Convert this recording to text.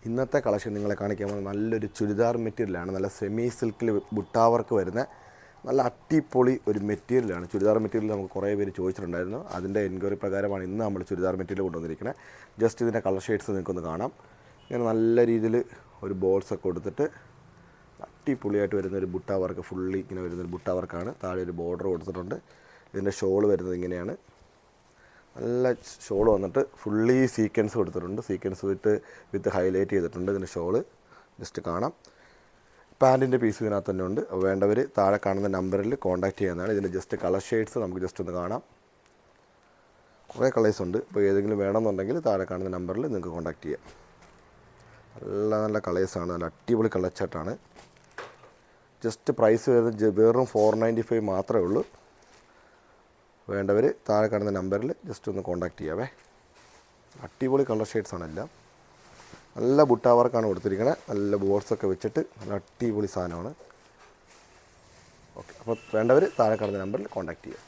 ഇന്നത്തെ കളക്ഷൻ നിങ്ങളെ കാണിക്കാൻ പോകുന്നത് നല്ലൊരു ചുരിദാർ മെറ്റീരിയലാണ്. നല്ല സെമി സിൽക്കിൽ ബുട്ടാവർക്ക് വരുന്ന നല്ല അട്ടിപ്പൊളി ഒരു മെറ്റീരിയലാണ്. ചുരിദാർ മെറ്റീരിയൽ നമുക്ക് കുറേ പേര് ചോദിച്ചിട്ടുണ്ടായിരുന്നു. അതിൻ്റെ എൻക്വയറി പ്രകാരമാണ് ഇന്ന് നമ്മൾ ചുരിദാർ മെറ്റീരിയൽ കൊണ്ടുവന്നിരിക്കുന്നത്. ജസ്റ്റ് ഇതിൻ്റെ കളർ ഷെയ്ഡ്സ് നിങ്ങൾക്കൊന്ന് കാണാം. ഇങ്ങനെ നല്ല രീതിയിൽ ഒരു ബോൾസൊക്കെ കൊടുത്തിട്ട് അട്ടിപ്പൊളിയായിട്ട് വരുന്നൊരു ബുട്ടാവർക്ക്, ഫുള്ളി ഇങ്ങനെ വരുന്നൊരു ബുട്ടാവർക്കാണ്. താഴെ ഒരു ബോർഡർ കൊടുത്തിട്ടുണ്ട്. ഇതിൻ്റെ ഷോൾ വരുന്നത് ഇങ്ങനെയാണ്. നല്ല ഷോൾ വന്നിട്ട് ഫുള്ളി സീക്വൻസ് കൊടുത്തിട്ടുണ്ട്. സീക്വൻസ് വിത്ത് ഹൈലൈറ്റ് ചെയ്തിട്ടുണ്ട്. ഇതിൻ്റെ ഷോള് ജസ്റ്റ് കാണാം. പാൻറ്റിൻ്റെ പീസ് ഇതിനകത്ത് തന്നെ ഉണ്ട്. വേണ്ടവർ താഴെ കാണുന്ന നമ്പറിൽ കോൺടാക്റ്റ് ചെയ്യാവുന്നതാണ്. ഇതിൻ്റെ ജസ്റ്റ് കളർ ഷെയ്ഡ്സ് നമുക്ക് ജസ്റ്റ് ഒന്ന് കാണാം. കുറേ കളേഴ്സ് ഉണ്ട്. ഇപ്പോൾ ഏതെങ്കിലും വേണമെന്നുണ്ടെങ്കിൽ താഴെ കാണുന്ന നമ്പറിൽ നിങ്ങൾക്ക് കോൺടാക്റ്റ് ചെയ്യാം. നല്ല നല്ല കളേഴ്സാണ്. നല്ല അടിപൊളി കളർ ചാർട്ടാണ്. ജസ്റ്റ് പ്രൈസ് വരുന്നത് വെറും 495 മാത്രമേ ഉള്ളൂ. വേണ്ടവർ താഴെ കാണുന്ന നമ്പറിൽ ജസ്റ്റ് ഒന്ന് കോൺടാക്റ്റ് ചെയ്യാവേ. അടിപൊളി കളർ ഷെയ്ഡ്സാണ് എല്ലാം. നല്ല ബുട്ടാവർക്കാണ് കൊടുത്തിരിക്കുന്നത്. നല്ല ബോർഡ്സൊക്കെ വെച്ചിട്ട് നല്ല അടിപൊളി സാധനമാണ്. ഓക്കെ, അപ്പോൾ വേണ്ടവർ താഴെ കാണുന്ന നമ്പറിൽ കോൺടാക്റ്റ് ചെയ്യുക.